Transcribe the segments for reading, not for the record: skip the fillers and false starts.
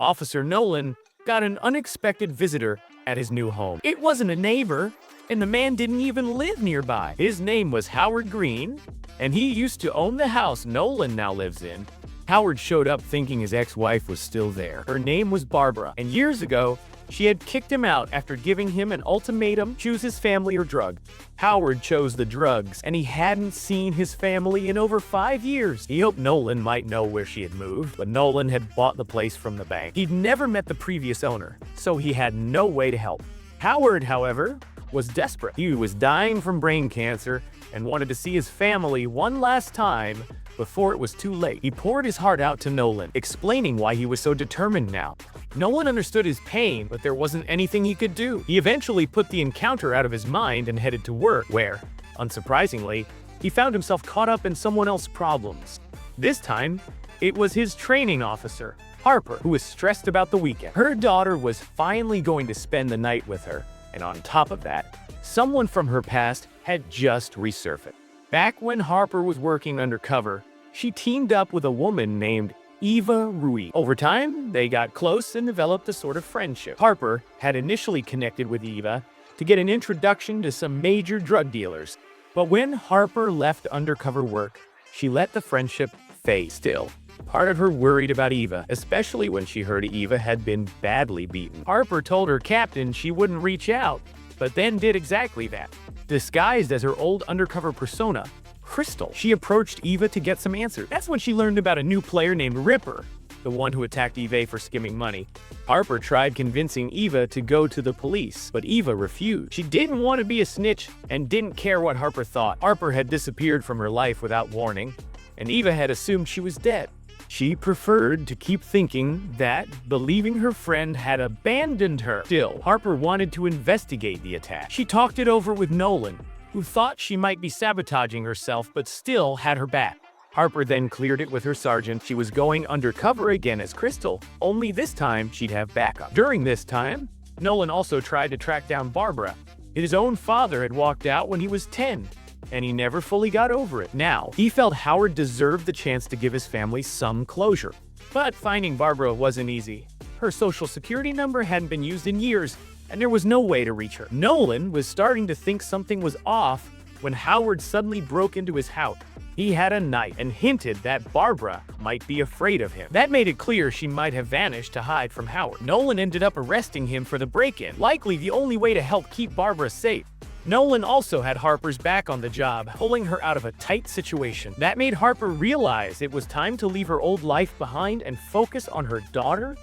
Officer Nolan got an unexpected visitor at his new home. It wasn't a neighbor, and the man didn't even live nearby. His name was Howard Green, and he used to own the house Nolan now lives in. Howard showed up thinking his ex-wife was still there. Her name was Barbara, and years ago, she had kicked him out after giving him an ultimatum: choose his family or drug. Howard chose the drugs, and he hadn't seen his family in over 5 years. He hoped Nolan might know where she had moved, but Nolan had bought the place from the bank. He'd never met the previous owner, so he had no way to help. Howard, however, was desperate. He was dying from brain cancer and wanted to see his family one last time before it was too late. He poured his heart out to Nolan, explaining why he was so determined now. Nolan understood his pain, but there wasn't anything he could do. He eventually put the encounter out of his mind and headed to work, where, unsurprisingly, he found himself caught up in someone else's problems. This time, it was his training officer, Harper, who was stressed about the weekend. Her daughter was finally going to spend the night with her, and on top of that, someone from her past had just resurfaced. Back when Harper was working undercover, she teamed up with a woman named Eva Rui. Over time, they got close and developed a sort of friendship. Harper had initially connected with Eva to get an introduction to some major drug dealers, but when Harper left undercover work, she let the friendship fade. Still, part of her worried about Eva, especially when she heard Eva had been badly beaten. Harper told her captain she wouldn't reach out, but then did exactly that. Disguised as her old undercover persona, Crystal, she approached Eva to get some answers. That's when she learned about a new player named Ripper, the one who attacked Eva for skimming money. Harper tried convincing Eva to go to the police, but Eva refused. She didn't want to be a snitch and didn't care what Harper thought. Harper had disappeared from her life without warning, and Eva had assumed she was dead. She preferred to keep thinking that, believing her friend had abandoned her. Still, Harper wanted to investigate the attack. She talked it over with Nolan, who thought she might be sabotaging herself but still had her back. Harper then cleared it with her sergeant. She was going undercover again as Crystal, only this time she'd have backup. During this time, Nolan also tried to track down Barbara. His own father had walked out when he was 10, and he never fully got over it. Now, he felt Howard deserved the chance to give his family some closure. But finding Barbara wasn't easy. Her social security number hadn't been used in years, and there was no way to reach her. Nolan was starting to think something was off when Howard suddenly broke into his house. He had a knife and hinted that Barbara might be afraid of him. That made it clear she might have vanished to hide from Howard. Nolan ended up arresting him for the break-in, likely the only way to help keep Barbara safe. Nolan also had Harper's back on the job, pulling her out of a tight situation. That made Harper realize it was time to leave her old life behind and focus on her daughter.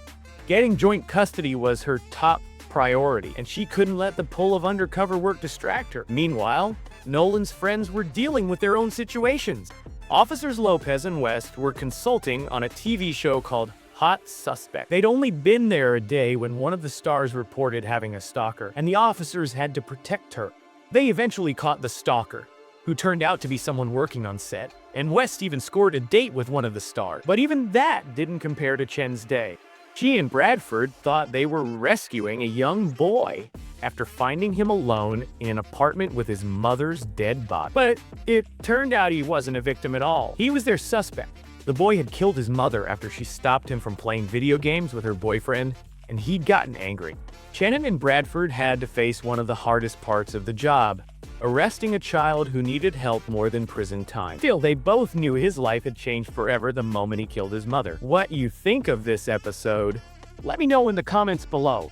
Getting joint custody was her top priority, and she couldn't let the pull of undercover work distract her. Meanwhile, Nolan's friends were dealing with their own situations. Officers Lopez and West were consulting on a TV show called Hot Suspect. They'd only been there a day when one of the stars reported having a stalker, and the officers had to protect her. They eventually caught the stalker, who turned out to be someone working on set, and West even scored a date with one of the stars. But even that didn't compare to Chen's day. She and Bradford thought they were rescuing a young boy after finding him alone in an apartment with his mother's dead body. But it turned out he wasn't a victim at all. He was their suspect. The boy had killed his mother after she stopped him from playing video games with her boyfriend, and he'd gotten angry. Shannon and Bradford had to face one of the hardest parts of the job, arresting a child who needed help more than prison time. Still, they both knew his life had changed forever the moment he killed his mother. What you think of this episode? Let me know in the comments below.